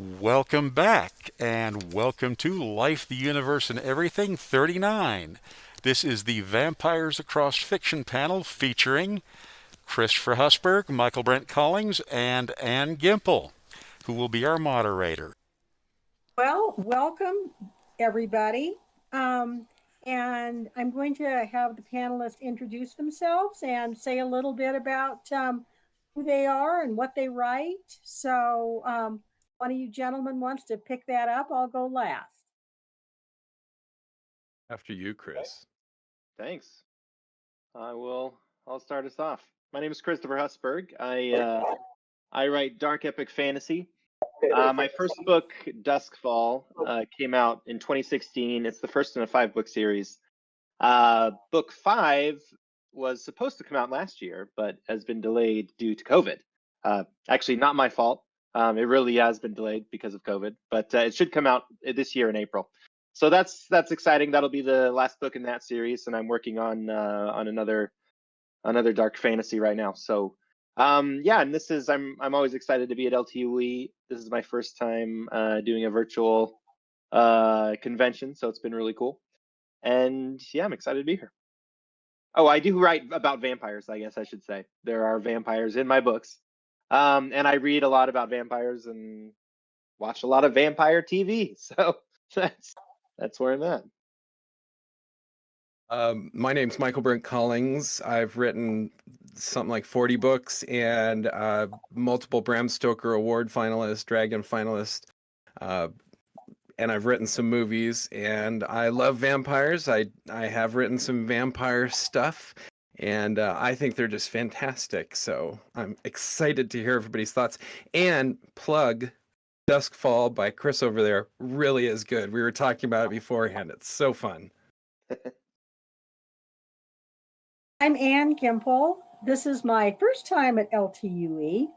Welcome back, and welcome to Life, the Universe, and Everything 39. This is the Vampires Across Fiction panel featuring Christopher Husberg, Michaelbrent Collings, and Ann Gimpel, who will be our moderator. Well, welcome everybody. And I'm going to have the panelists introduce themselves and say a little bit about who they are and what they write. So one of you gentlemen wants to pick that up. I'll go last. After you, Chris. Thanks. I'll start us off. My name is Christopher Husberg. I write dark epic fantasy. My first book, Duskfall, came out in 2016. It's the first in a 5-book series. Book 5 was supposed to come out last year, but has been delayed due to COVID. Actually, not my fault. It really has been delayed because of COVID, but it should come out this year in April. So that's exciting. That'll be the last book in that series, and I'm working on another dark fantasy right now. So yeah, and I'm always excited to be at LTUE. This is my first time doing a virtual convention, so it's been really cool. And yeah, I'm excited to be here. Oh, I do write about vampires, I guess I should say. There are vampires in my books. And I read a lot about vampires and watch a lot of vampire TV. So that's where I'm at. My name's Michaelbrent Collings. I've written something like 40 books and multiple Bram Stoker Award finalist, Dragon finalist, and I've written some movies. And I love vampires. I have written some vampire stuff, and I think they're just fantastic. So I'm excited to hear everybody's thoughts. And plug Duskfall by Chris over there really is good. We were talking about it beforehand. It's so fun. I'm Ann Gimpel. This is my first time at LTUE,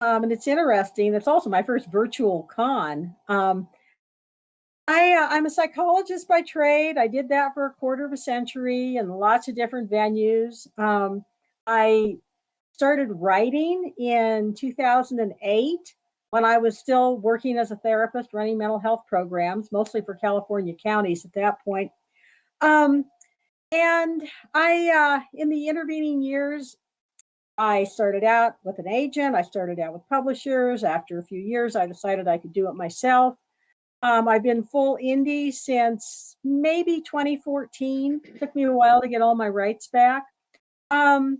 and it's interesting. It's also my first virtual con. I'm a psychologist by trade. I did that for a quarter of a century in lots of different venues. I started writing in 2008 when I was still working as a therapist, running mental health programs, mostly for California counties at that point. And I, in the intervening years, I started out with an agent. I started out with publishers. After a few years, I decided I could do it myself. I've been full indie since maybe 2014. It took me a while to get all my rights back. And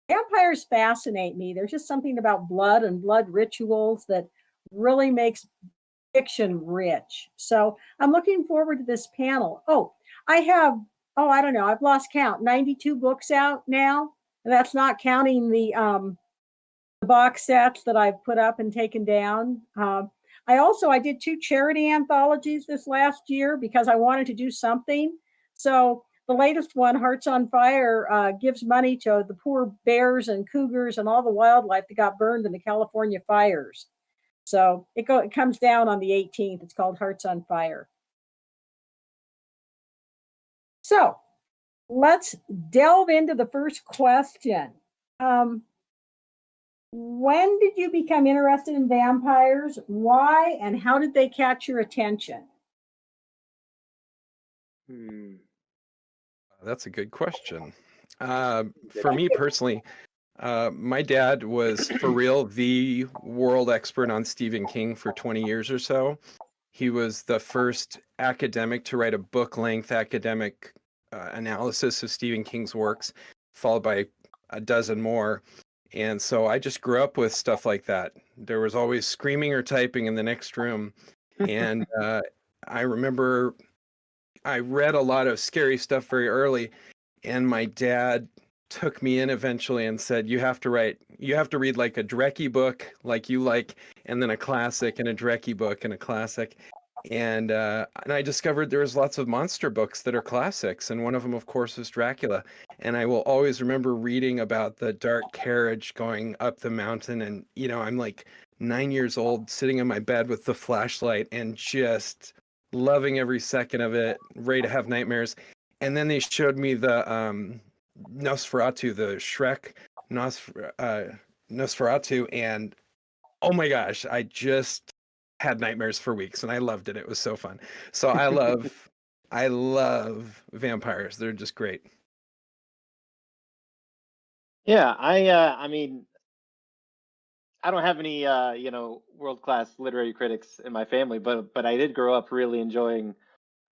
vampires fascinate me. There's just something about blood and blood rituals that really makes fiction rich. So I'm looking forward to this panel. I don't know, I've lost count, 92 books out now. And that's not counting the box sets that I've put up and taken down. I did 2 charity anthologies this last year because I wanted to do something. So the latest one, Hearts on Fire, gives money to the poor bears and cougars and all the wildlife that got burned in the California fires. So it comes down on the 18th. It's called Hearts on Fire. So let's delve into the first question. When did you become interested in vampires? Why and how did they catch your attention? That's a good question. For me personally, my dad was, for real, the world expert on Stephen King for 20 years or so. He was the first academic to write a book-length academic analysis of Stephen King's works, followed by a dozen more. And so I just grew up with stuff like that. There was always screaming or typing in the next room. And I remember I read a lot of scary stuff very early, and my dad took me in eventually and said, you have to read like a Dreckie book like you like, and then a classic, and a Dreckie book and a classic. And I discovered there was lots of monster books that are classics, and one of them, of course, was Dracula. And I will always remember reading about the dark carriage going up the mountain, and I'm like 9 years old, sitting in my bed with the flashlight and just loving every second of it, ready to have nightmares. And then they showed me the Nosferatu, the Shrek Nosferatu, and oh my gosh, I just had nightmares for weeks, and I loved it. It was so fun. So I love vampires. They're just great. Yeah, I mean, I don't have any world-class literary critics in my family, but I did grow up really enjoying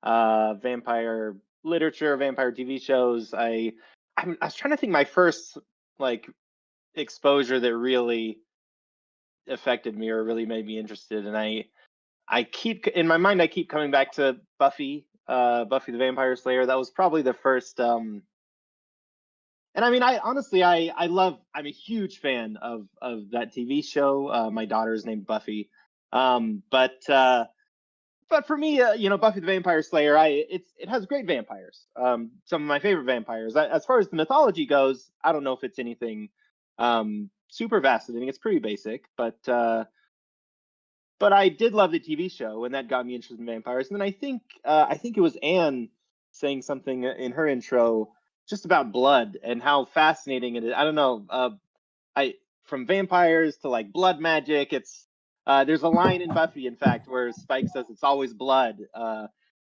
vampire literature, vampire TV shows. I was trying to think my first like exposure that really affected me or really made me interested, and I keep in my mind I keep coming back to Buffy the Vampire Slayer. That was probably the first and I mean, I honestly, I'm a huge fan of that TV show. My daughter is named Buffy, um, but uh, but for me, Buffy the Vampire Slayer, it has great vampires. Some of my favorite vampires. As far as the mythology goes, I don't know if it's anything super fascinating. It's pretty basic, but I did love the TV show, and that got me interested in vampires. And then I think it was Anne saying something in her intro just about blood and how fascinating it is. I don't know. I From vampires to like blood magic. It's There's a line in Buffy, in fact, where Spike says it's always blood.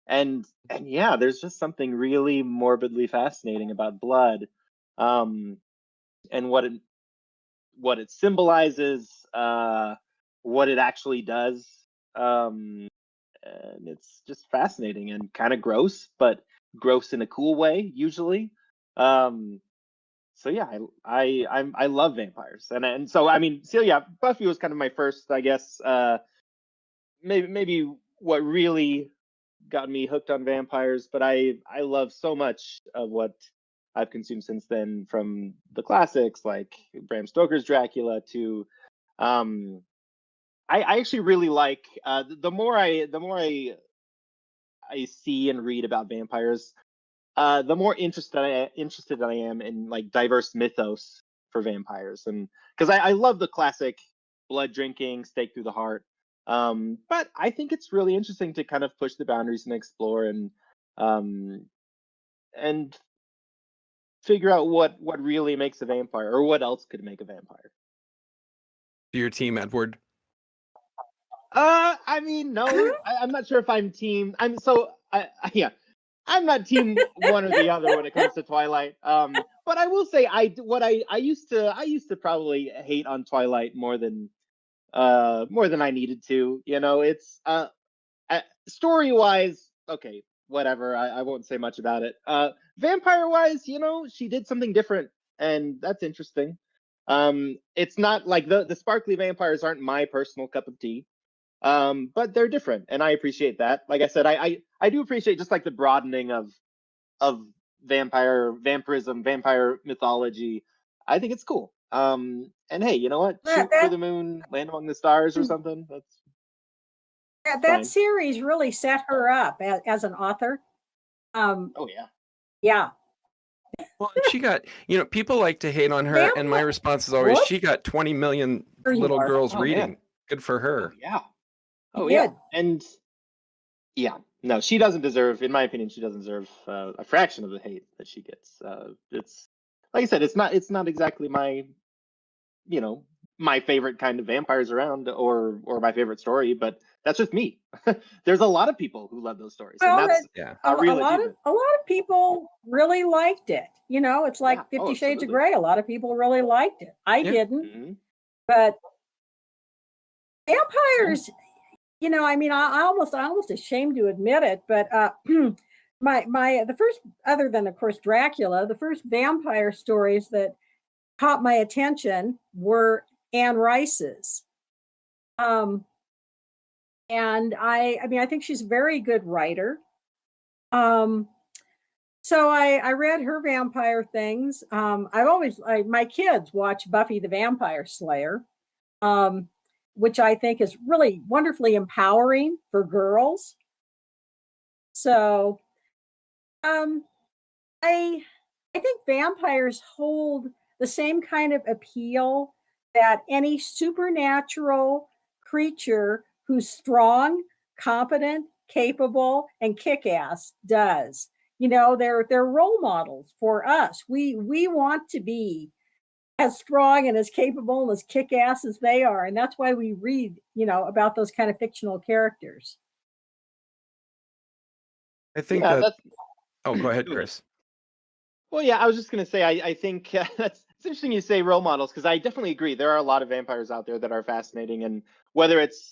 And yeah, there's just something really morbidly fascinating about blood, um, and what it symbolizes, what it actually does. Um, and it's just fascinating and kind of gross, but gross in a cool way usually. Um, so yeah, I love vampires, and so I mean, so yeah, Buffy was kind of my first, I guess, maybe what really got me hooked on vampires. But I love so much of what I've consumed since then, from the classics like Bram Stoker's Dracula to um, I actually really like the more I see and read about vampires, the more interested I am in like diverse mythos for vampires, and because I love the classic blood drinking, stake through the heart. But I think it's really interesting to kind of push the boundaries and explore um, and figure out what really makes a vampire, or what else could make a vampire. To your team, Edward. I mean, no, I'm not sure if I'm team. Yeah, I'm not team one or the other when it comes to Twilight. But I will say I used to probably hate on Twilight more than I needed to. It's story wise, okay, whatever. I won't say much about it. Vampire wise, she did something different, and that's interesting. It's not like the sparkly vampires aren't my personal cup of tea, but they're different, and I appreciate that. Like I said, I do appreciate just like the broadening of vampirism, vampire mythology. I think it's cool. And hey, you know what? That Shoot for that the moon, land among the stars, or something. That's that fine. series really set her up as an author. Um, Oh yeah. yeah, Well, and she got, people like to hate on her, and my Vampire. response is always, What? she got 20 million There you little are. girls Oh man. reading. Good for Oh her. yeah. She Oh yeah. did. And yeah, no, she doesn't deserve, in my opinion, she doesn't deserve a fraction of the hate that she gets. It's like I said, it's not exactly you know my favorite kind of vampires around, or my favorite story, but that's just me. There's a lot of people who love those stories, and Well, that's Yeah. a real lot achievement. of people really liked it. It's like Yeah. Oh, 50 Shades of absolutely. Grey. A lot of people really liked it. I Yeah. didn't, Hmm. but vampires. I mean, I almost ashamed to admit it, but the first, other than of course Dracula, the first vampire stories that caught my attention were Anne Rice's. And I mean, I think she's a very good writer. So I read her vampire things. My kids watch Buffy the Vampire Slayer, um, which I think is really wonderfully empowering for girls. So um, I I think vampires hold the same kind of appeal that any supernatural creature who's strong, competent, capable, and kick-ass does. They're role models for us. We want to be as strong and as capable and as kick-ass as they are. And that's why we read, about those kind of fictional characters. I think Yeah, that. that's. Oh, go ahead, Go ahead. Chris. Well, yeah, I was just going to say, I think it's interesting you say role models, because I definitely agree. There are a lot of vampires out there that are fascinating. And whether it's,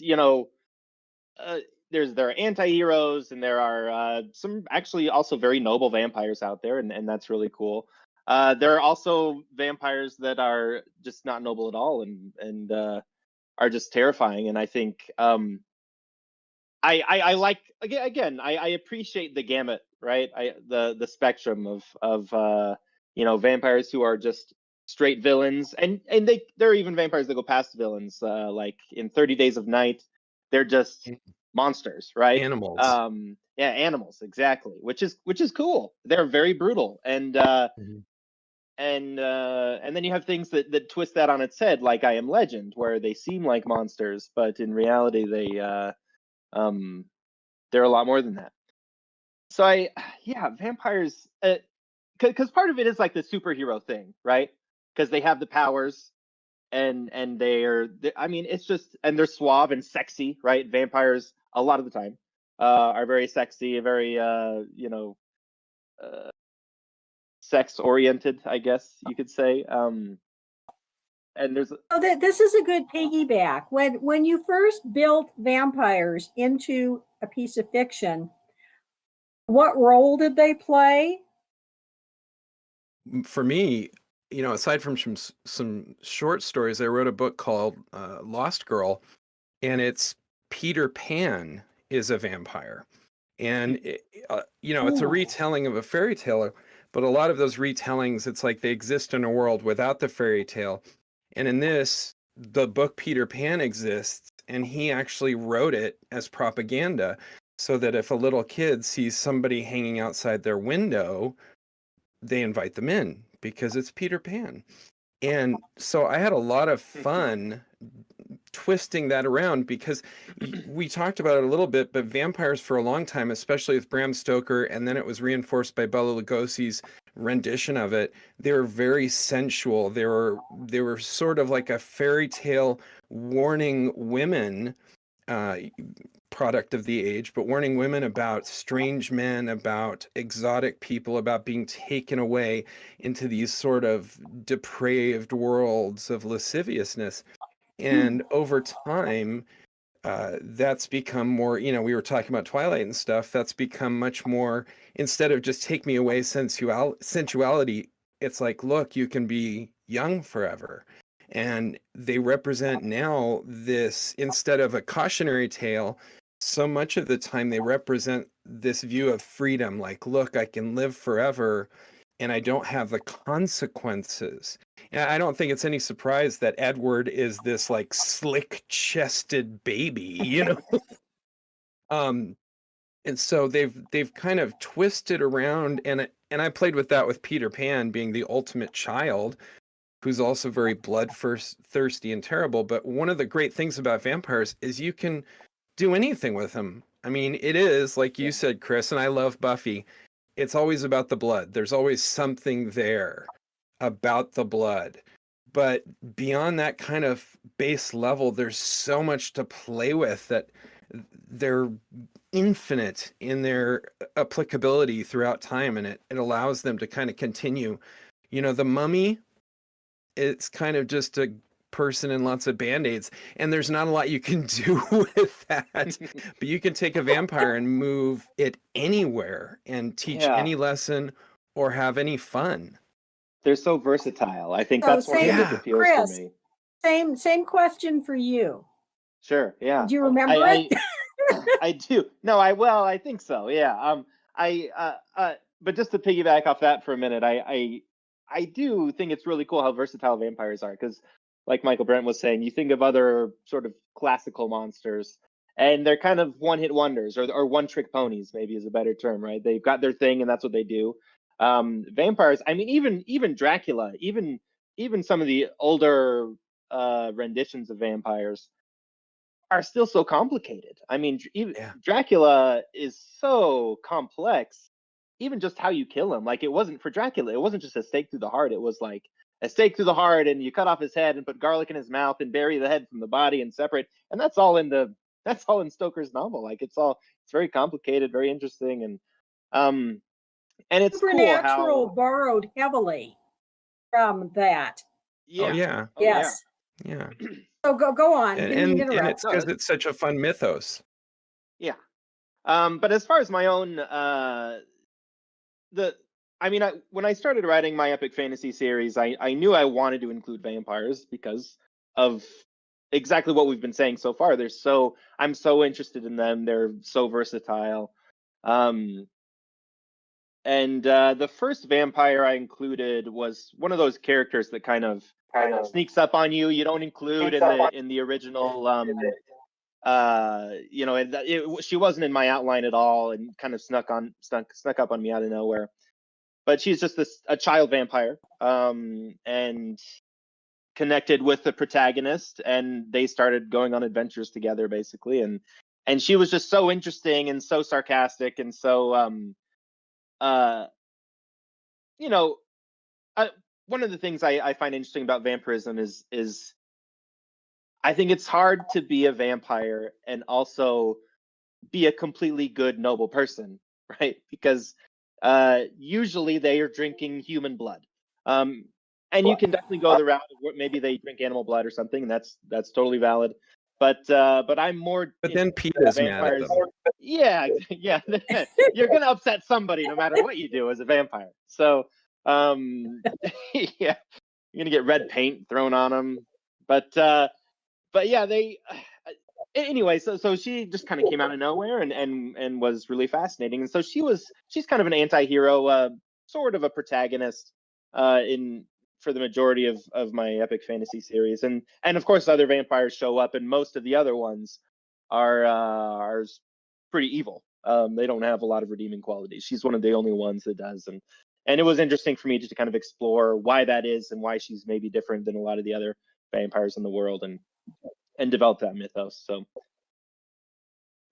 there are anti-heroes, and there are some actually also very noble vampires out there. And that's really cool. There are also vampires that are just not noble at all and are just terrifying. And I think I like, again, I appreciate the gamut, right? The spectrum of vampires who are just straight villains, and there are even vampires that go past villains, like in 30 Days of Night, they're just monsters, right? Animals. Yeah, animals, exactly, which is cool. They're very brutal, and Mhm. and then you have things that twist that on its head, like I Am Legend, where they seem like monsters, but in reality they're a lot more than that. So vampires, because part of it is like the superhero thing, right? Because they have the powers, and I mean, it's just, and they're suave and sexy, right? Vampires a lot of the time are very sexy, very sex oriented, I guess you could say. And there's So this is a good piggyback. When you first built vampires into a piece of fiction, what role did they play? For me, aside from some short stories, I wrote a book called Lost Girl, and it's Peter Pan is a vampire. And it's a retelling of a fairy tale, but a lot of those retellings, it's like they exist in a world without the fairy tale. And in this, the book Peter Pan exists, and he actually wrote it as propaganda, so that if a little kid sees somebody hanging outside their window, they invite them in because it's Peter Pan. And so I had a lot of fun twisting that around, because we talked about it a little bit, but vampires for a long time, especially with Bram Stoker, and then it was reinforced by Bela Lugosi's rendition of it, they were very sensual. They were sort of like a fairy tale warning women, product of the age, but warning women about strange men, about exotic people, about being taken away into these sort of depraved worlds of lasciviousness. And over time, that's become more, we were talking about Twilight and stuff, that's become much more, instead of just take me away sensuality, it's like, look, you can be young forever. And they represent now this, instead of a cautionary tale, so much of the time they represent this view of freedom, like, look, I can live forever and I don't have the consequences. And I don't think it's any surprise that Edward is this like slick-chested baby. And so they've kind of twisted around, and I played with that with Peter Pan being the ultimate child, who's also very thirsty and terrible. But one of the great things about vampires is you can do anything with them. I mean, it is like you said, Chris, and I love Buffy. It's always about the blood. There's always something there about the blood. But beyond that kind of base level, there's so much to play with that they're infinite in their applicability throughout time, and it allows them to kind of continue. The Mummy, it's kind of just a person and lots of band-aids, and there's not a lot you can do with that. But you can take a vampire and move it anywhere and teach any lesson or have any fun. They're so versatile. I think So that's one of the big appeals for Chris, me. Same question for you. Sure. Yeah. Do you remember it? I do. No, I think so. Yeah. But just to piggyback off that for a minute, I do think it's really cool how versatile vampires are, because like Michaelbrent was saying, you think of other sort of classical monsters and they're kind of one-hit wonders, or one-trick ponies, maybe is a better term, right? They've got their thing and that's what they do. Vampires, I mean, even Dracula, even some of the older renditions of vampires are still so complicated. I mean, even Dracula is so complex. Even just how you kill him, like, it wasn't for Dracula, it wasn't just a stake through the heart. It was like a stake through the heart, and you cut off his head and put garlic in his mouth and bury the head from the body and separate. And that's all in Stoker's novel. Like it's very complicated, very interesting, and it's cool Supernatural how borrowed heavily from that. Oh yeah, Yes. yeah. So go on. Didn't mean to And interrupt. it's because it's such a fun mythos. Yeah. But as far as my own, when I started writing my epic fantasy series, I knew I wanted to include vampires because of exactly what we've been saying so far. I'm so interested in them. They're so versatile. And the first vampire I included was one of those characters that kind of sneaks up on you. You don't include in the original. She wasn't in my outline at all, and kind of snuck up on me out of nowhere. But she's just a child vampire, and connected with the protagonist, and they started going on adventures together, basically. And she was just so interesting and so sarcastic and so one of the things I find interesting about vampirism is I think it's hard to be a vampire and also be a completely good, noble person, right? Because usually they are drinking human blood. And you can definitely go the route of what maybe they drink animal blood or something, and that's totally valid. But I'm more. But then Pete is mad at them. Yeah. You're gonna upset somebody no matter what you do as a vampire. So yeah, you're gonna get red paint thrown on them. But yeah, anyway, so she just kind of came out of nowhere and was really fascinating. And so she's kind of an anti-hero, sort of a protagonist for the majority of my epic fantasy series. And of course other vampires show up, and most of the other ones are pretty evil. They don't have a lot of redeeming qualities. She's one of the only ones that does. And it was interesting for me just to kind of explore why that is and why she's maybe different than a lot of the other vampires in the world, and develop that mythos. So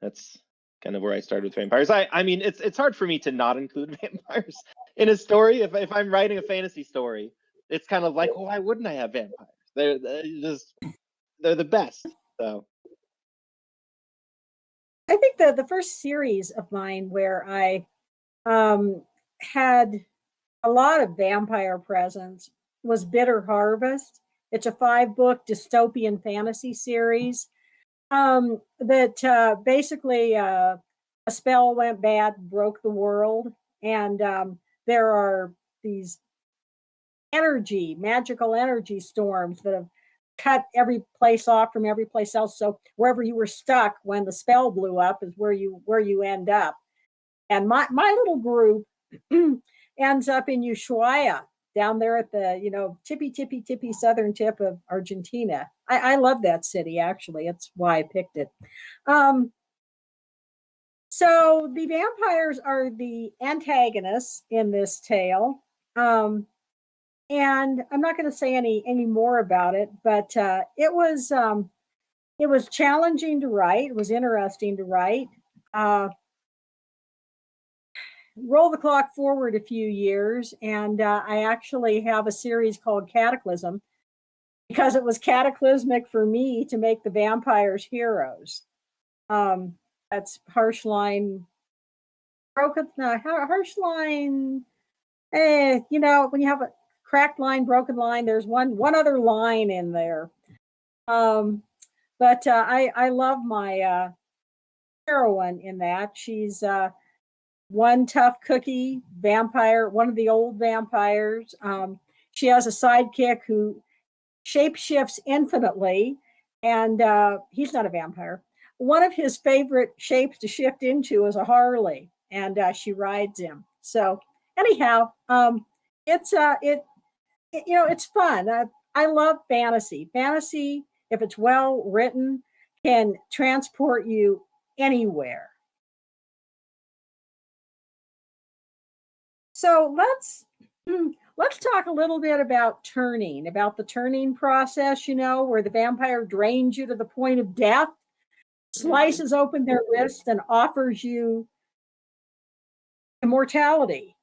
that's kind of where I started with vampires. I mean, it's hard for me to not include vampires in a story. If I'm writing a fantasy story, it's kind of like, well, why wouldn't I have vampires? They're the best. So I think the first series of mine where I had a lot of vampire presence was Bitter Harvest. It's a 5-book dystopian fantasy series that basically a spell went bad, broke the world, and there are these magical energy storms that have cut every place off from every place else. So wherever you were stuck when the spell blew up is where you end up. And my little group ends up in Ushuaia, down there at the tippy southern tip of Argentina. I love that city, actually. It's why I picked it. So the vampires are the antagonists in this tale. And I'm not going to say any more about it, but it was challenging to write. It was interesting to write. Roll the clock forward a few years, and I actually have a series called Cataclysm, because it was cataclysmic for me to make the vampires heroes. That's harsh line. Harsh line. When you have a cracked line, broken line, there's one other line in there. But I love my heroine in that. She's one tough cookie vampire, one of the old vampires. She has a sidekick who shapeshifts infinitely, and he's not a vampire. One of his favorite shapes to shift into is a Harley, and she rides him. So anyhow, it's it's fun. I love fantasy. Fantasy, if it's well written, can transport you anywhere. So let's talk a little bit about the turning process, where the vampire drains you to the point of death, slices open their wrist, and offers you immortality.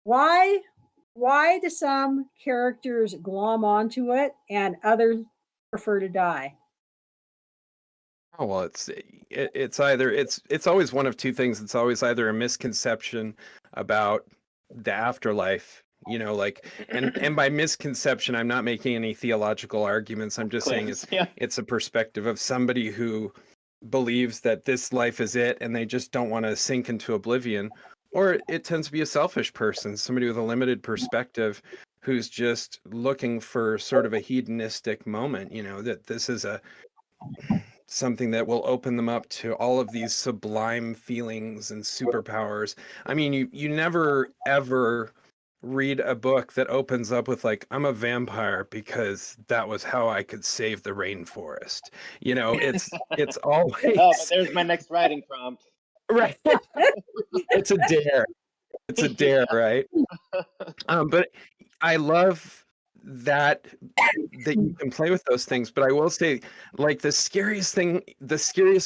Why Why do some characters glom onto it and others prefer to die? Oh, well, it's either it's always one of two things. It's always either a misconception about the afterlife, like, and by misconception, I'm not making any theological arguments. I'm just saying Claims. Yeah. it's a perspective of somebody who believes that this life is it and they just don't want to sink into oblivion. Or it tends to be a selfish person, somebody with a limited perspective who's just looking for sort of a hedonistic moment, that this is something that will open them up to all of these sublime feelings and superpowers. I mean, you never ever read a book that opens up with like, I'm a vampire because that was how I could save the rainforest. It's always Oh, but there's my next writing prompt. right. It's a dare. It's a dare, right? But I love that you can play with those things. But I will say, like, the scariest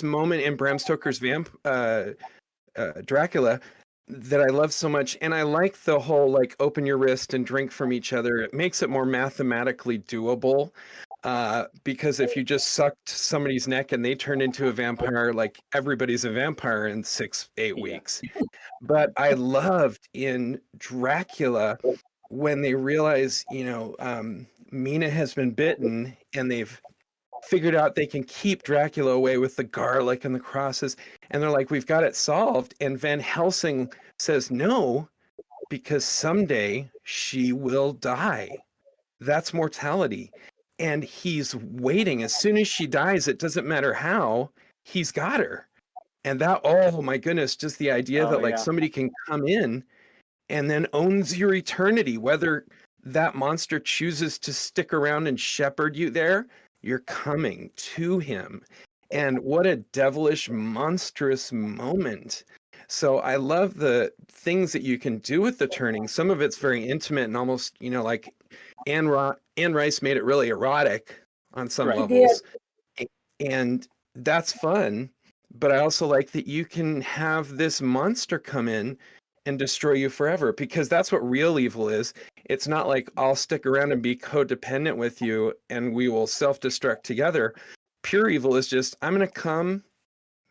moment in Bram Stoker's Dracula that I love so much, and I like the whole like open your wrist and drink from each other. It makes it more mathematically doable. Because if you just sucked somebody's neck and they turned into a vampire, like everybody's a vampire in 6-8 weeks. But I loved in Dracula when they realize, Mina has been bitten and they've figured out they can keep Dracula away with the garlic and the crosses. And they're like, we've got it solved. And Van Helsing says, no, because someday she will die. That's mortality. And he's waiting. As soon as she dies, it doesn't matter how, he's got her. And that, oh my goodness, just the idea that like somebody can come in and then owns your eternity, whether that monster chooses to stick around and shepherd you there, you're coming to him. And what a devilish, monstrous moment. So I love the things that you can do with the turning. Some of it's very intimate and almost, like Anne Rice made it really erotic on some levels. And that's fun. But I also like that you can have this monster come in and destroy you forever, because that's what real evil is. It's not like I'll stick around and be codependent with you and we will self-destruct together. Pure evil is just, I'm going to come,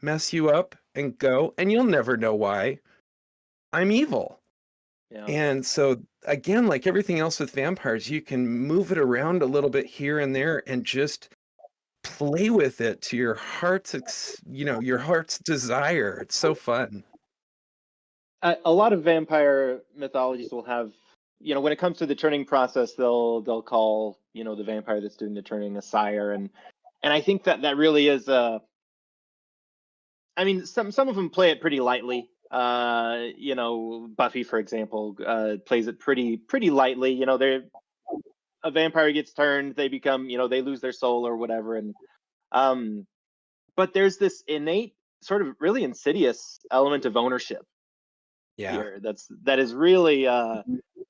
mess you up, and go, and you'll never know why. I'm evil. Yeah. And so, again, like everything else with vampires, you can move it around a little bit here and there and just play with it to your heart's desire. It's so fun. A lot of vampire mythologies will have, when it comes to the turning process, they'll call, the vampire that's doing the turning a sire, and I think that really is I mean, some of them play it pretty lightly. Buffy, for example, plays it pretty lightly. A vampire gets turned, they become, they lose their soul or whatever, and but there's this innate, sort of really insidious element of ownership here that is really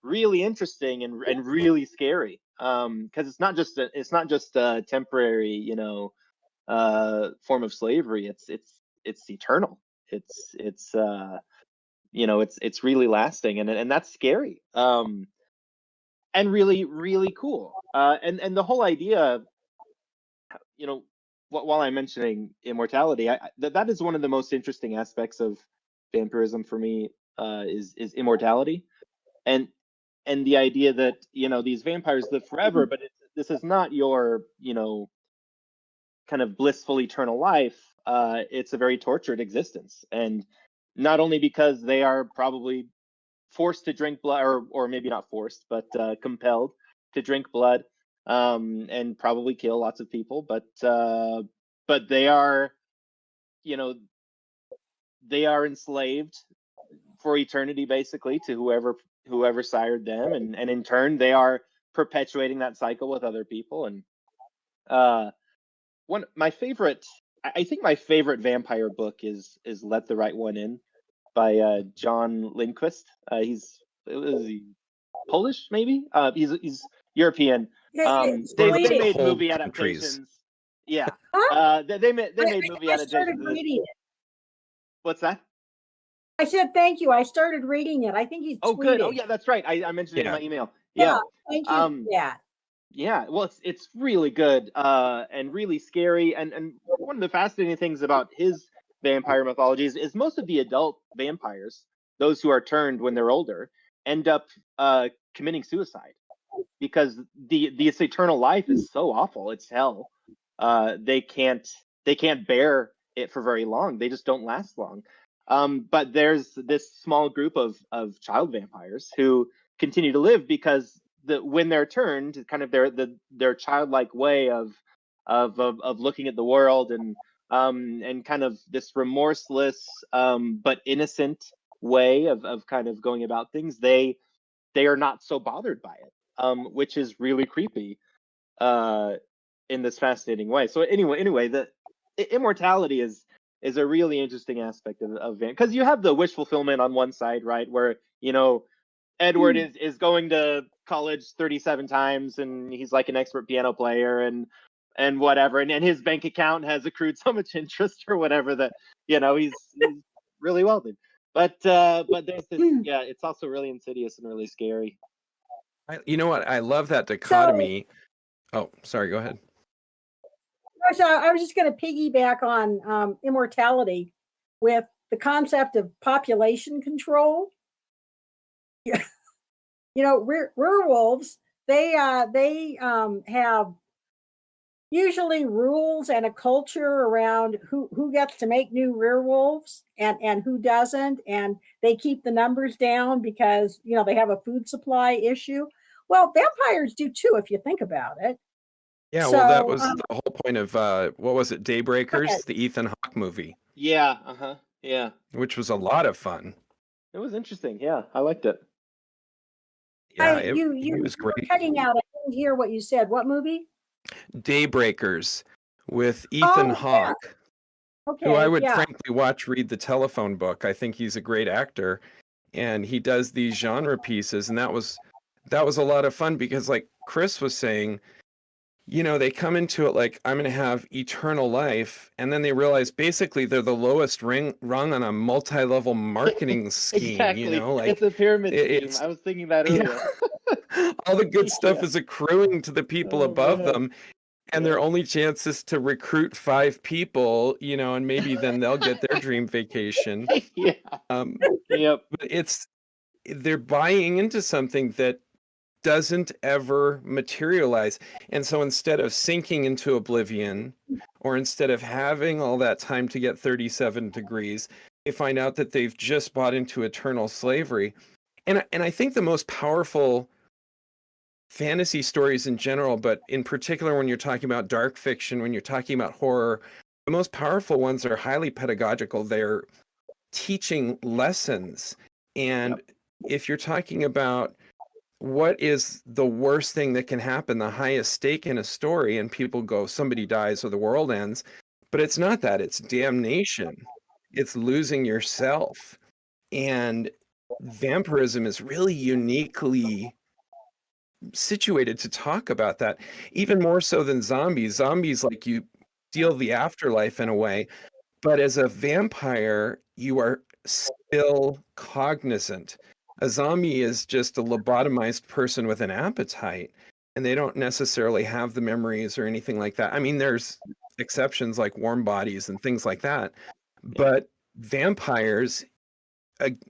really interesting and really scary, because it's not just a temporary form of slavery. It's eternal. It's really lasting, and that's scary, and really really cool, and the whole idea, while I'm mentioning immortality, that is one of the most interesting aspects of vampirism for me, is immortality, and the idea that these vampires live forever, but this is not your kind of blissful eternal life. It's a very tortured existence, and not only because they are probably forced to drink blood, or maybe not forced, but compelled to drink blood, and probably kill lots of people, but they are, they are enslaved for eternity, basically, to whoever sired them, and in turn they are perpetuating that cycle with other people. And I think my favorite vampire book is Let the Right One In by John Lindquist. Is he Polish, maybe? He's European. They made movie adaptations. Yeah. They made movie adaptations. Reading it. What's that? I said thank you. I started reading it. I think he's Oh, good. Oh, tweeted. yeah, that's right. I mentioned it in Yeah. my email. Yeah, Yeah. thank you for that. Yeah. Well, it's really good and really scary. And one of the fascinating things about his vampire mythologies is most of the adult vampires, those who are turned when they're older, end up committing suicide because this eternal life is so awful. It's hell. They can't bear it for very long. They just don't last long. But there's this small group of child vampires who continue to live because when they're turned, kind of their childlike way of looking at the world and kind of this remorseless but innocent way of kind of going about things, they are not so bothered by it, which is really creepy uh, in this fascinating way. So anyway, the immortality is a really interesting aspect of because you have the wish fulfillment on one side, right, where Edward is going to college 37 times and he's like an expert piano player and whatever, and his bank account has accrued so much interest or whatever that he's really wealthy. But there's this, yeah, it's also really insidious and really scary. You know what? I love that So, dichotomy. Oh, sorry. Go ahead. I was just going to piggyback on immortality with the concept of population control. Werewolves, they have usually rules and a culture around who gets to make new werewolves and who doesn't, and they keep the numbers down because they have a food supply issue. Well, vampires do too, if you think about it. Yeah, So, well, that was the whole point of what was it, Daybreakers, the Ethan Hawke movie. Yeah, yeah. Which was a lot of fun. It was interesting. Yeah, I liked it. Yeah, you was great. were cutting out. I didn't hear what you said. What movie? Daybreakers with Ethan Hawke, who I would frankly watch read the Telephone Book. I think he's a great actor, and he does these genre pieces, and that was a lot of fun because, like Chris was saying, they come into it like, I'm going to have eternal life, and then they realize basically they're the lowest rung on a multi-level marketing scheme. Exactly. Like it's a pyramid scheme. I was thinking that earlier. Yeah. All the good stuff is accruing to the people above them, and their only chance is to recruit 5 people, and maybe then they'll get their dream vacation. Yeah. Yep. But they're buying into something that doesn't ever materialize. And so instead of sinking into oblivion, or instead of having all that time to get 37 degrees, they find out that they've just bought into eternal slavery. And I think the most powerful fantasy stories in general, but in particular when you're talking about dark fiction, when you're talking about horror, the most powerful ones are highly pedagogical. They're teaching lessons. And if you're talking about what is the worst thing that can happen, the highest stake in a story, and people go, somebody dies or the world ends, but it's not that. It's damnation. It's losing yourself. And vampirism is really uniquely situated to talk about that, even more so than zombies. Zombies, like, you deal the afterlife in a way, but as a vampire, you are still cognizant. A zombie is just a lobotomized person with an appetite, and they don't necessarily have the memories or anything like that. I mean, there's exceptions like warm bodies and things like that, but vampires,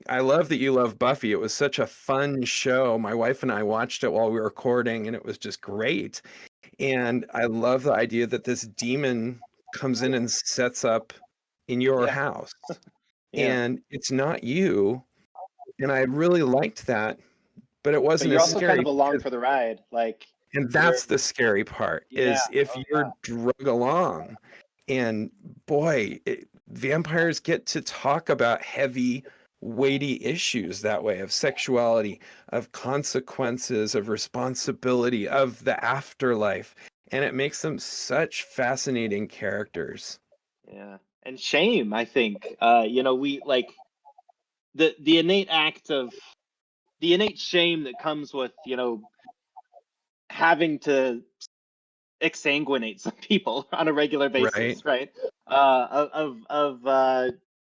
I love that you love Buffy. It was such a fun show. My wife and I watched it while we were recording, and it was just great. And I love the idea that this demon comes in and sets up in your house. And it's not you. And I really liked that, but it wasn't but you're as also scary. kind of along for the ride, and that's the scary part, is if you're drug along. And boy, vampires get to talk about heavy, weighty issues that way, of sexuality, of consequences, of responsibility, of the afterlife. And it makes them such fascinating characters. Yeah. And shame, I think. We like the innate shame that comes with, having to exsanguinate some people on a regular basis, right? Of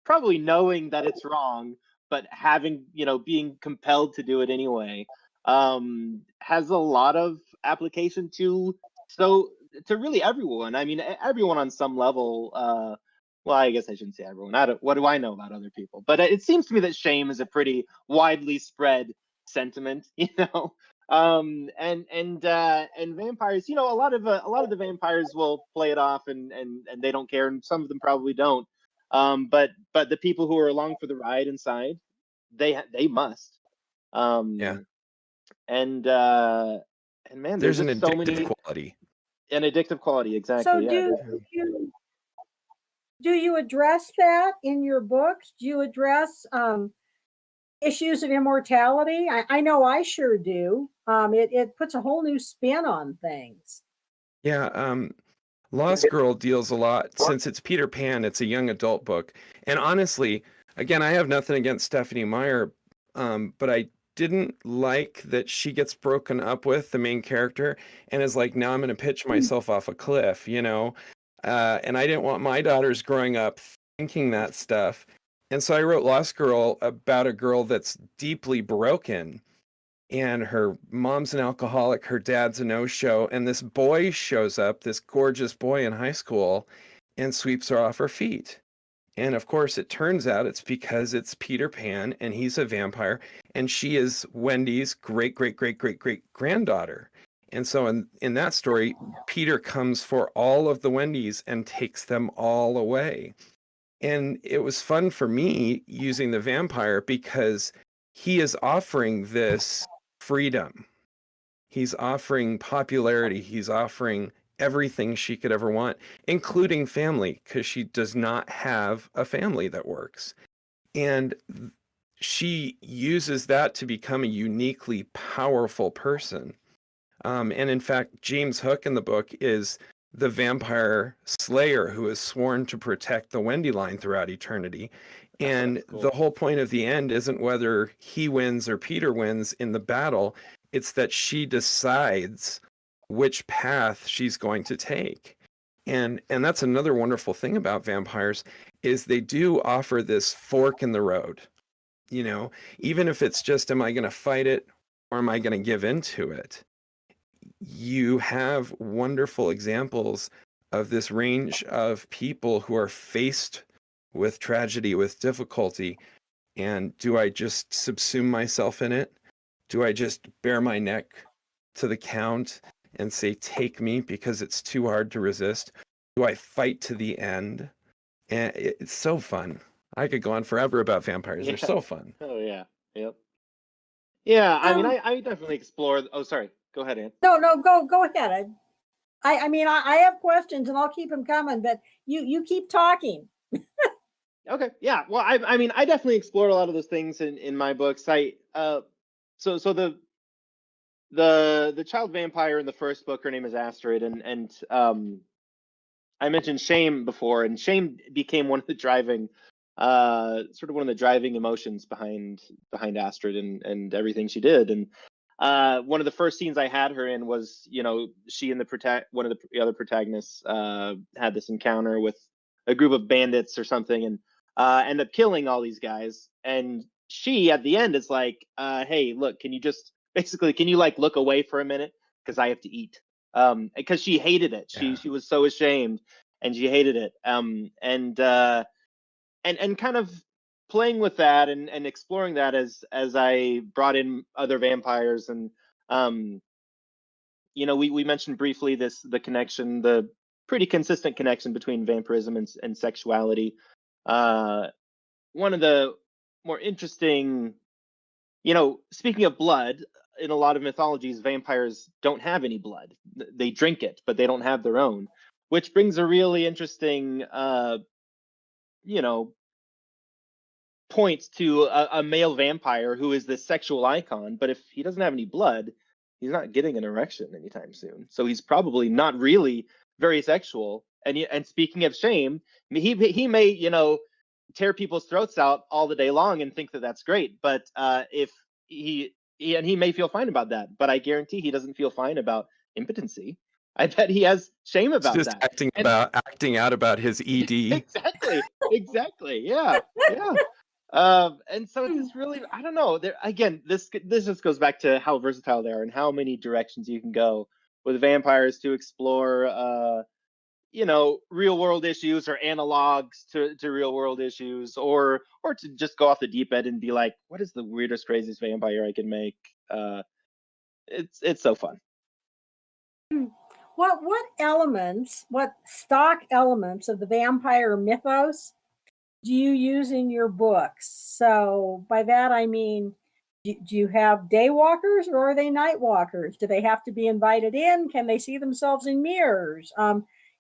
probably knowing that it's wrong, but having, being compelled to do it anyway, has a lot of application to really everyone. I mean, everyone on some level. Well, I guess I shouldn't say everyone. What do I know about other people? But it seems to me that shame is a pretty widely spread sentiment, and vampires, a lot of the vampires will play it off, and they don't care, and some of them probably don't. But the people who are along for the ride inside, they must. Yeah. And man, There's an just so addictive many. quality. An addictive quality, exactly. So Yeah. do you address that in your books? Do you address issues of immortality? I know I sure do. It puts a whole new spin on things. Yeah, Lost Girl deals a lot. Since it's Peter Pan, it's a young adult book. And honestly, again, I have nothing against Stephanie Meyer, but I didn't like that she gets broken up with, the main character, and is like, now I'm going to pitch myself off a cliff, and I didn't want my daughters growing up thinking that stuff. And so I wrote Lost Girl about a girl that's deeply broken, and her mom's an alcoholic, her dad's a no-show, and this boy shows up, this gorgeous boy in high school, and sweeps her off her feet. And of course, it turns out it's because it's Peter Pan, and he's a vampire, and she is Wendy's great-great-great-great-great-granddaughter. And so in that story, Peter comes for all of the Wendy's and takes them all away. And it was fun for me using the vampire because he is offering this freedom. He's offering popularity. He's offering everything she could ever want, including family, because she does not have a family that works. And she uses that to become a uniquely powerful person. And in fact, James Hook in the book is the vampire slayer who is sworn to protect the Wendy line throughout eternity. And Cool. The whole point of the end isn't whether he wins or Peter wins in the battle. It's that she decides which path she's going to take. And that's another wonderful thing about vampires is they do offer this fork in the road. Even if it's just, am I going to fight it or am I going to give into it? You have wonderful examples of this range of people who are faced with tragedy, with difficulty. And do I just subsume myself in it? Do I just bare my neck to the count and say, take me because it's too hard to resist? Do I fight to the end? And it's so fun. I could go on forever about vampires. Yeah. They're so fun. Oh yeah. Yep. Yeah. I mean, I definitely explore. Oh, sorry. Go ahead, Ann. No, go ahead. I mean, I have questions and I'll keep them coming, but you keep talking. Okay. Yeah. Well, I mean, I definitely explore a lot of those things in my books. So the child vampire in the first book, her name is Astrid, and I mentioned shame before, and shame became one of the driving, sort of one of the driving emotions behind Astrid and everything she did. And one of the first scenes I had her in was, she and one of the other protagonists had this encounter with a group of bandits or something, and end up killing all these guys. And she, at the end, is like, "Hey, look, can you like look away for a minute because I have to eat." Because she hated it. Yeah. She was so ashamed, and she hated it. And kind of playing with that and exploring that as I brought in other vampires, and we mentioned briefly the connection, the pretty consistent connection between vampirism and sexuality. One of the more interesting, speaking of blood, in a lot of mythologies, vampires don't have any blood. They drink it, but they don't have their own, which brings a really interesting, point to a male vampire who is this sexual icon. But if he doesn't have any blood, he's not getting an erection anytime soon. So he's probably not really very sexual. And speaking of shame, he may, tear people's throats out all the day long and think that that's great. But if he may feel fine about that, but I guarantee he doesn't feel fine about impotency. I bet he has shame about Just that. acting out about his ED. Exactly. Yeah. And so it's just really, I don't know. There again, this just goes back to how versatile they are and how many directions you can go with vampires to explore. Real world issues or analogs to real world issues, or to just go off the deep end and be like, what is the weirdest, craziest vampire I can make? It's so fun. What stock elements of the vampire mythos do you use in your books? So by that I mean, do you have daywalkers or are they night walkers? Do they have to be invited in? Can they see themselves in mirrors?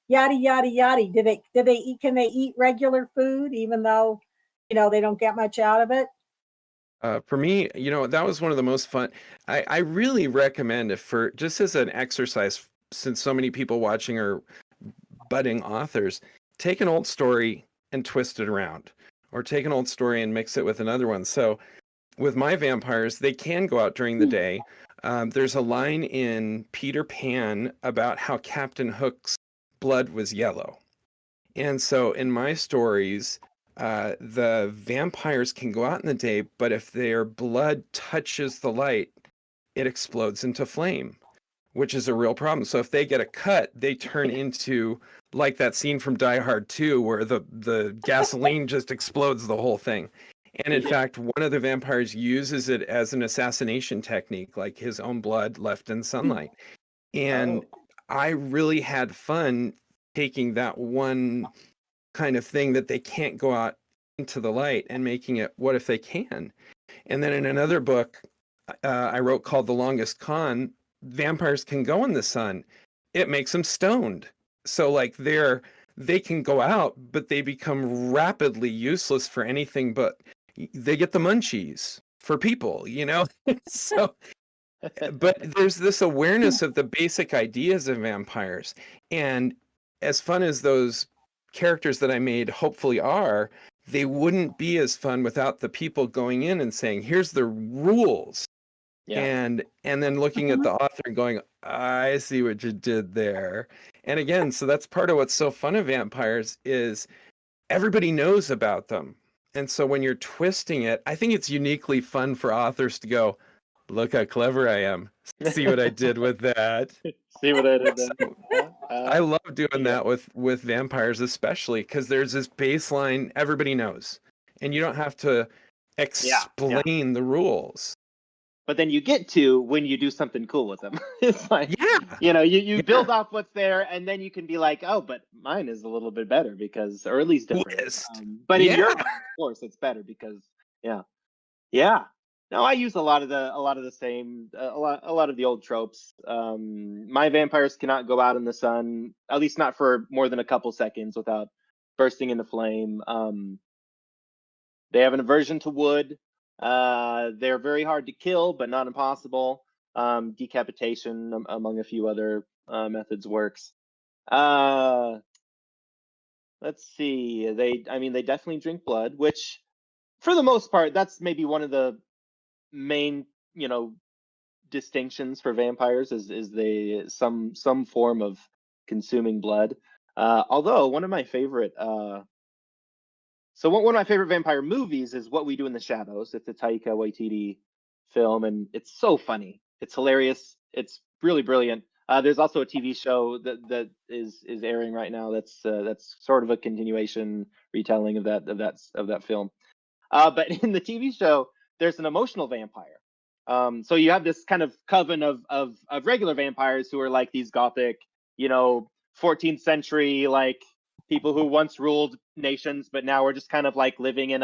Yada yada yada. Can they eat regular food even though they don't get much out of it? For me, that was one of the most fun. I really recommend it for just as an exercise, since so many people watching are budding authors, take an old story and twist it around, or take an old story and mix it with another one. So with my vampires, they can go out during the day. There's a line in Peter Pan about how Captain Hook's blood was yellow. And so in my stories, the vampires can go out in the day, but if their blood touches the light, it explodes into flame, which is a real problem. So if they get a cut, they turn into like that scene from Die Hard 2 where the gasoline just explodes the whole thing. And in fact, one of the vampires uses it as an assassination technique, like his own blood left in sunlight. And I really had fun taking that one kind of thing that they can't go out into the light and making it, what if they can? And then in another book I wrote called The Longest Con, vampires can go in the sun. It makes them stoned. So like they can go out, but they become rapidly useless for anything but they get the munchies for people, So but there's this awareness of the basic ideas of vampires. And as fun as those characters that I made hopefully are, they wouldn't be as fun without the people going in and saying, here's the rules. Yeah. And then looking at the author and going, I see what you did there. And again, so that's part of what's so fun of vampires is everybody knows about them. And so when you're twisting it, I think it's uniquely fun for authors to go, look how clever I am. See what I did with that. See what I did there. So, I love doing that with vampires, especially because there's this baseline everybody knows, and you don't have to explain the rules. But then you get to when you do something cool with them. It's like, you build off what's there, and then you can be like, oh, but mine is a little bit better because, or at least different. But in your mind, of course, it's better because, yeah. No, I use a lot of the same, a lot of the old tropes. My vampires cannot go out in the sun, at least not for more than a couple seconds without bursting into flame. They have an aversion to wood. They're very hard to kill, but not impossible. Decapitation, among a few other methods, works. Let's see. They definitely drink blood, which, for the most part, that's maybe one of the main, distinctions for vampires is they some form of consuming blood. Although one of my favorite. So one of my favorite vampire movies is What We Do in the Shadows. It's a Taika Waititi film, and it's so funny. It's hilarious. It's really brilliant. There's also a TV show that is airing right now. That's sort of a continuation retelling of that film. But in the TV show, there's an emotional vampire. So you have this kind of coven of regular vampires who are like these gothic, 14th century like people who once ruled nations, but now are just kind of like living in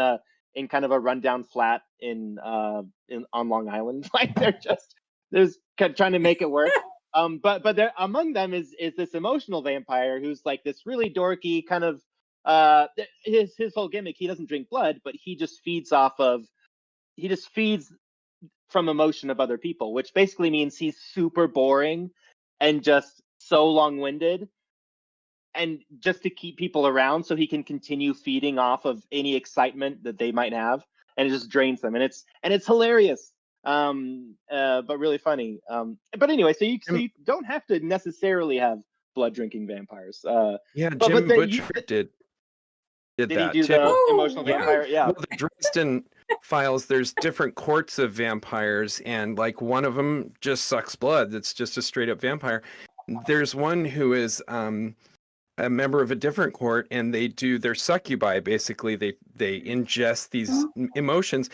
kind of a rundown flat on Long Island. Like they're trying to make it work. But there among them is this emotional vampire who's like this really dorky kind of his whole gimmick. He doesn't drink blood, but he just feeds from emotion of other people, which basically means he's super boring and just so long-winded, and just to keep people around so he can continue feeding off of any excitement that they might have, and it just drains them, and it's hilarious, but really funny. But anyway, so you don't have to necessarily have blood drinking vampires. Jim Butcher did. did Did he that do too. the Oh, emotional right. vampire? Yeah. Well, the Dresden Files, there's different courts of vampires, and like one of them just sucks blood. It's just a straight up vampire. There's one who is a member of a different court, and they do their succubi. Basically, they ingest these emotions,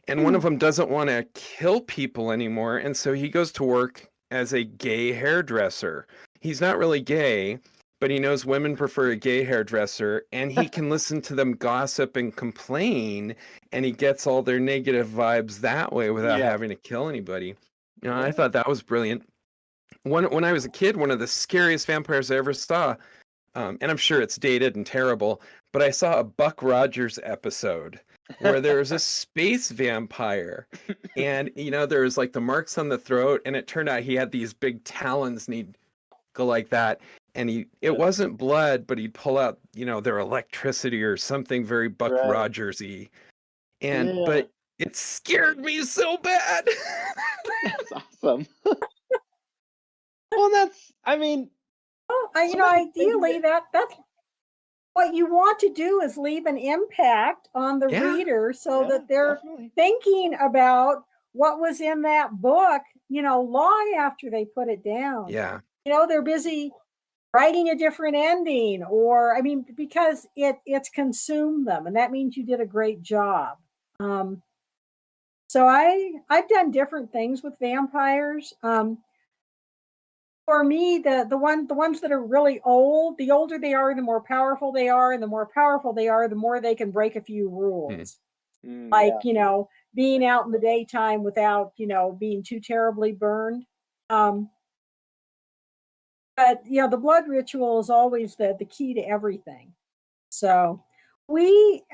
and one of them doesn't want to kill people anymore, and so he goes to work as a gay hairdresser. He's not really gay, but he knows women prefer a gay hairdresser, and he can listen to them gossip and complain, and he gets all their negative vibes that way without Yeah. having to kill anybody. You know, Yeah. I thought that was brilliant. When I was a kid, one of the scariest vampires I ever saw, and I'm sure it's dated and terrible, but I saw a Buck Rogers episode where there was a space vampire, and you know there was like the marks on the throat, and it turned out he had these big talons, and he'd go like that, and it wasn't blood, but he'd pull out, you know, their electricity or something very Buck Right. Rogers-y, and Yeah. but it scared me so bad. That's awesome. Well, that's, I mean, Well, somebody ideally, that's what you want to do, is leave an impact on the Yeah. reader so yeah, that they're definitely. thinking about what was in that book, long after they put it down. Yeah. They're busy writing a different ending, or because it's consumed them, and that means you did a great job. So I've done different things with vampires. For me, the ones that are really old, the older they are, the more powerful they are, and the more powerful they are, the more they can break a few rules. Like, being out in the daytime without, being too terribly burned. But the blood ritual is always the key to everything. So we,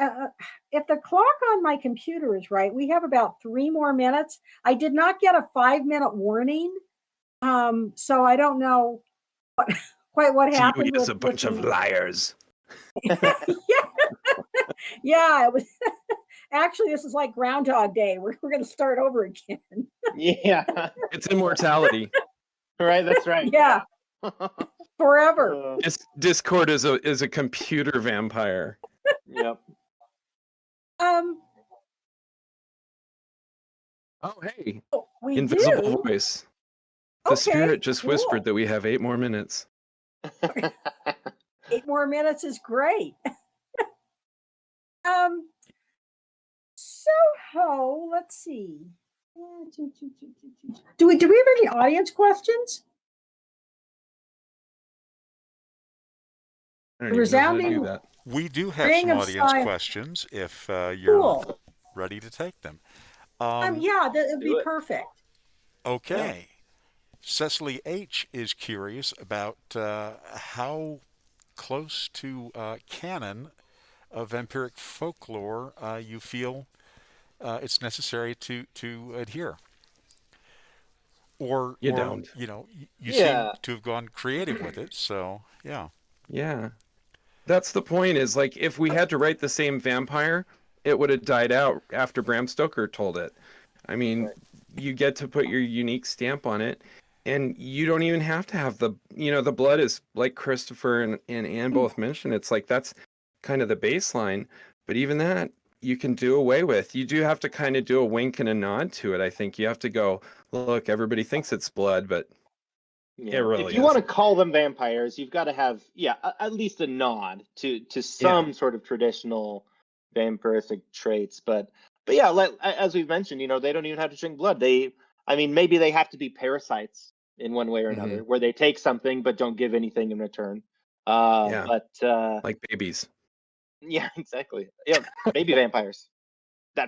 if the clock on my computer is right, we have about 3 more minutes. I did not get a 5-minute warning. So I don't know quite what happened Is with a bunch of liars. yeah. Yeah, it was actually, this is like Groundhog Day. We're going to start over again. Yeah. It's immortality. Right. That's right. Yeah, forever. Discord is a computer vampire. Yep. Oh, hey, We invisible do. voice. The Okay, spirit just cool. whispered that we have 8 more minutes. 8 more minutes is great. So let's see. Do we have any audience questions? I don't even know how to do Resounding that. We do have ring some of audience silence. questions if you're Cool. ready to take them. Yeah, that would be do it. perfect. Okay. Cecily H. is curious about how close to canon of vampiric folklore you feel it's necessary to adhere. Or You don't. you seem Yeah. to have gone creative with it, so yeah. Yeah. That's the point, is like if we had to write the same vampire, it would have died out after Bram Stoker told it. I mean, Right. you get to put your unique stamp on it, and you don't even have to have the blood is like Christopher and Anne both mentioned. It's like that's kind of the baseline, but even that you can do away with. You do have to kind of do a wink and a nod to it. I think you have to go, look, everybody thinks it's blood, but Yeah. it really If you want to isn't. call them vampires, you've got to have at least a nod to some sort of traditional vampiristic traits. But yeah, as we've mentioned, they don't even have to drink blood. Maybe they have to be parasites in one way or another, where they take something but don't give anything in return. Yeah. But Like babies. yeah, exactly. Yeah, baby vampires. So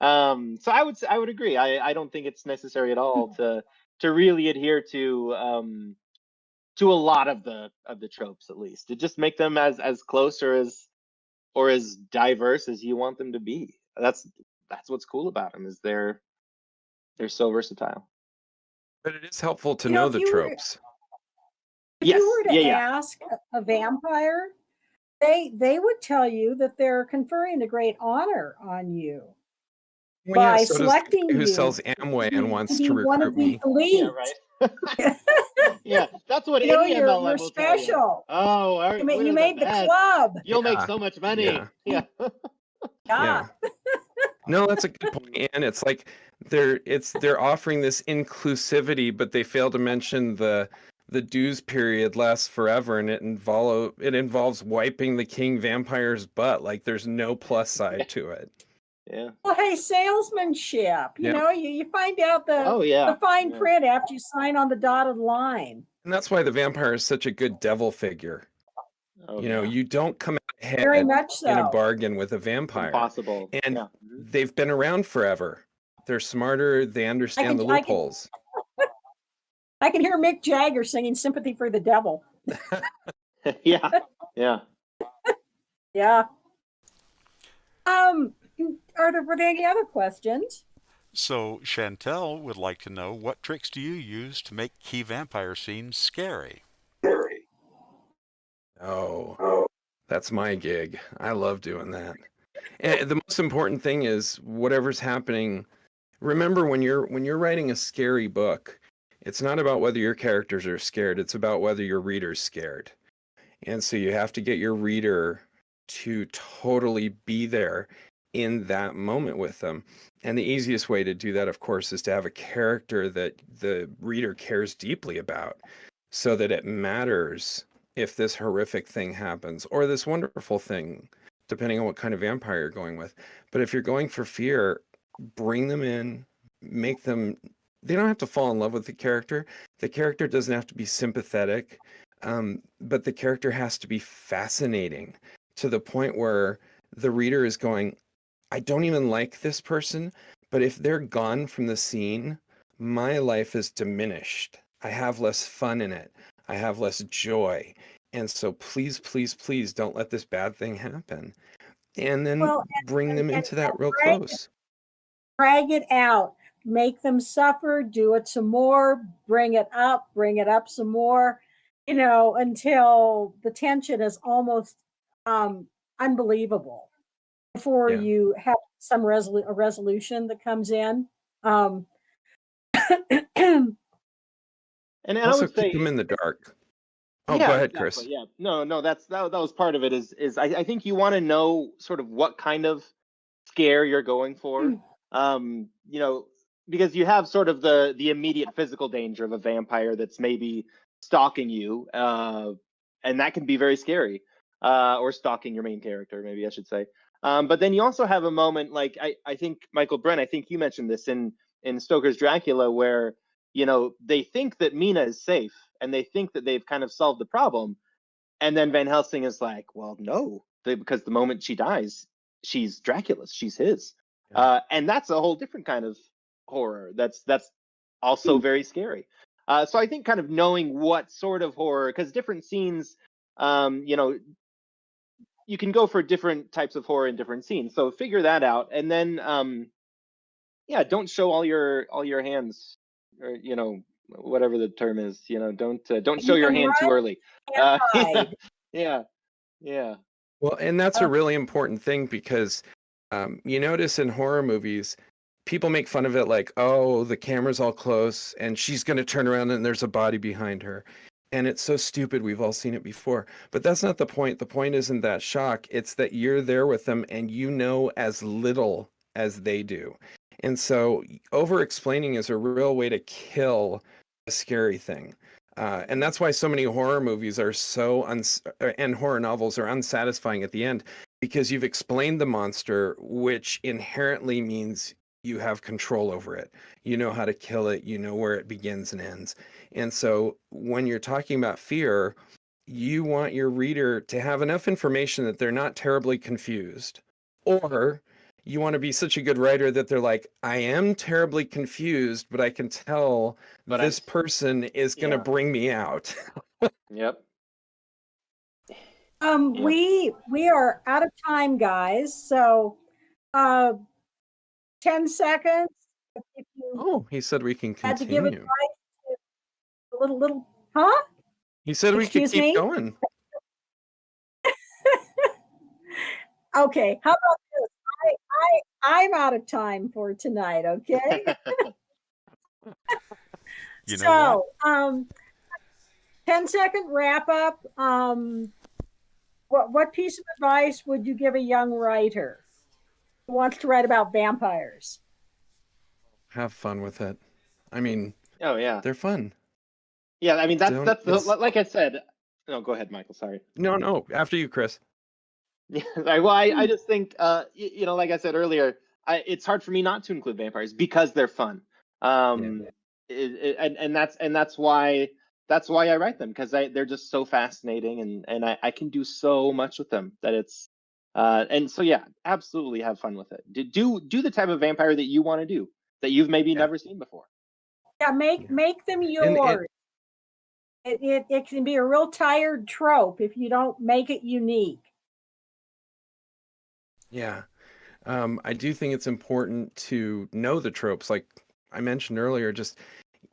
I would agree. I don't think it's necessary at all to really adhere to a lot of the tropes, at least to just make them as close or as diverse as you want them to be. That's what's cool about them, is they're so versatile. But it is helpful to know If the you were, tropes. if Yes. you were to Yeah. ask a vampire, they would tell you that they're conferring a great honor on you. Well, yeah, by so does the selecting guy who you sells Amway and wants be to one of recruit the me. Yeah, elite. right. Yeah, that's what You know, any you're MLM will tell you. special. Oh, You we're the made the best. club. You'll make Yeah, so much yeah, money. Yeah. Yeah. yeah. No, that's a good point. And it's like they're offering this inclusivity, but they fail to mention the dues period lasts forever, and it involves wiping the king vampire's butt. Like there's no plus side to it. Yeah. Well, hey, salesmanship. You Yeah. know, you find out Oh yeah. the fine Yeah. print after you sign on the dotted line. And that's why the vampire is such a good devil figure. Oh You know, yeah. you don't come out Very ahead much in a so. bargain with a vampire. Impossible. And Yeah. Mhm. they've been around forever. They're smarter, they understand the I can loopholes. I can hear Mick Jagger singing "Sympathy for the Devil." Yeah. Yeah. Yeah. Were there any other questions? So Chantel would like to know, what tricks do you use to make key vampire scenes scary? Oh, that's my gig. I love doing that. And the most important thing is whatever's happening. Remember, when you're writing a scary book, it's not about whether your characters are scared, it's about whether your reader's scared. And so you have to get your reader to totally be there in that moment with them. And the easiest way to do that, of course, is to have a character that the reader cares deeply about, so that it matters if this horrific thing happens or this wonderful thing, depending on what kind of vampire you're going with. But if you're going for fear, bring them in, make them, they don't have to fall in love with the character. The character doesn't have to be sympathetic, but the character has to be fascinating to the point where the reader is going, I don't even like this person, but if they're gone from the scene, my life is diminished. I have less fun in it. I have less joy. And so please, please, please don't let this bad thing happen. And then Well, bring them into that real drag, close. drag it out, make them suffer, do it some more, bring it up some more, you know, until the tension is almost unbelievable before Yeah. you have some a resolution that comes in. Um, And I Also would keep them say, in the dark. Oh, go yeah, ahead, exactly. Chris. Yeah. No, that was part of it is I think you want to know sort of what kind of scare you're going for. You know, because you have sort of the immediate physical danger of a vampire that's maybe stalking you, and that can be very scary. Or stalking your main character, maybe I should say. But then you also have a moment like I think Michaelbrent, I think you mentioned this in Stoker's Dracula, where you know they think that Mina is safe and they think that they've kind of solved the problem, and then Van Helsing is like, well, no, because the moment she dies, she's Dracula's, she's his. Yeah. And that's a whole different kind of horror. That's also very scary. So I think kind of knowing what sort of horror, because different scenes, you know, you can go for different types of horror in different scenes. So figure that out, and then yeah, don't show all your hands, or you know whatever the term is. You know, don't show You your can hand too run early. and Yeah, hide. yeah, yeah. Well, and that's a Uh, really important thing because you notice in horror movies, people make fun of it like, oh, the camera's all close and she's going to turn around and there's a body behind her. And it's so stupid. We've all seen it before. But that's not the point. The point isn't that shock. It's that you're there with them and you know as little as they do. And so over explaining is a real way to kill a scary thing. And that's why so many horror movies are and horror novels are unsatisfying at the end, because you've explained the monster, which inherently means you have control over it. You know how to kill it. You know where it begins and ends. And so when you're talking about fear, you want your reader to have enough information that they're not terribly confused, or you want to be such a good writer that they're like, I am terribly confused, but I can tell But this person is going to yeah, bring me out. yep, yep. we are out of time, guys. So, 10 seconds. If you Oh, he said we can had to give continue. advice to a little, huh? He said we could Excuse keep me? going. Okay. How about this? I'm out of time for tonight, okay? You know what? So, 10-second wrap up. What piece of advice would you give a young writer who wants to write about vampires? Have fun with it. I mean, Oh yeah, they're fun. yeah. I mean, Don't- like I said. No, go ahead, Michael. Sorry. No, after you, Chris. Yeah. Well, I just think, like I said earlier, it's hard for me not to include vampires because they're fun. And that's why I write them, because they're just so fascinating, and I can do so much with them that it's and so yeah, absolutely have fun with it. Do the type of vampire that you want to do, that you've maybe never seen before. Yeah, make them And yours. It can be a real tired trope if you don't make it unique. Yeah. I do think it's important to know the tropes. Like I mentioned earlier, just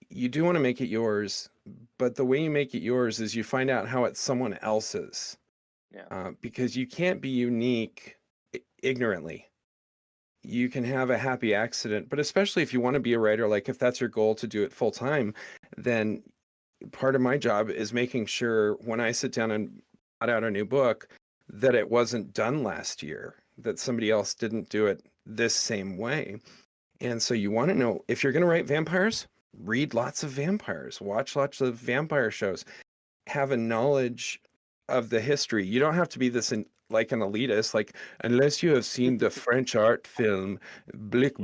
you do want to make it yours, but the way you make it yours is you find out how it's someone else's. Yeah. Because you can't be unique ignorantly. You can have a happy accident, but especially if you want to be a writer, like if that's your goal to do it full time, then part of my job is making sure when I sit down and put out a new book that it wasn't done last year, that somebody else didn't do it this same way. And so you want to know, if you're going to write vampires, read lots of vampires, watch lots of vampire shows, have a knowledge of the history. You don't have to be like an elitist, like unless you have seen the French art film Blick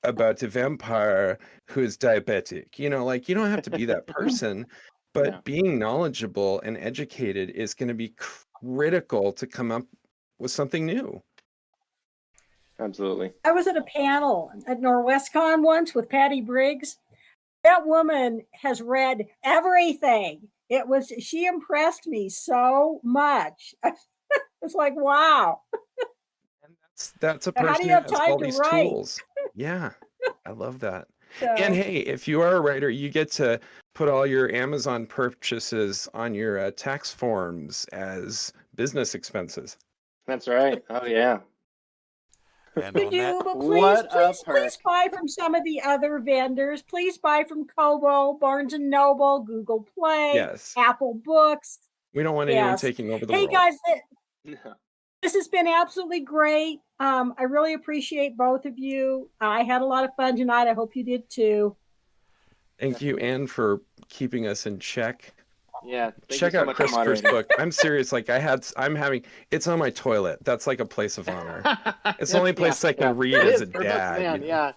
about a vampire who is diabetic. Like you don't have to be that person, but Yeah. being knowledgeable and educated is going to be critical to come up with something new. Absolutely. I was at a panel at Norwestcon once with Patty Briggs. That woman has read everything. She impressed me so much. It's like, wow. And that's a How do person you who have has time all to these write? tools. Yeah, I love that. So, And hey, if you are a writer, you get to put all your Amazon purchases on your tax forms as business expenses. That's right. Oh yeah. And could on you, that, but What a please buy from some of the other vendors. Please buy from Kobo, Barnes and Noble, Google Play, Yes. Apple Books. We don't want anyone Yes. taking over the Hey world. guys, this has been absolutely great. I really appreciate both of you. I had a lot of fun tonight. I hope you did too. Thank you, Anne, for keeping us in check. Yeah. Thank Check you so out much for Christopher's moderating. book. I'm serious. Like it's on my toilet. That's like a place of honor. It's the only place I can read It as is a for most dad. man, yeah.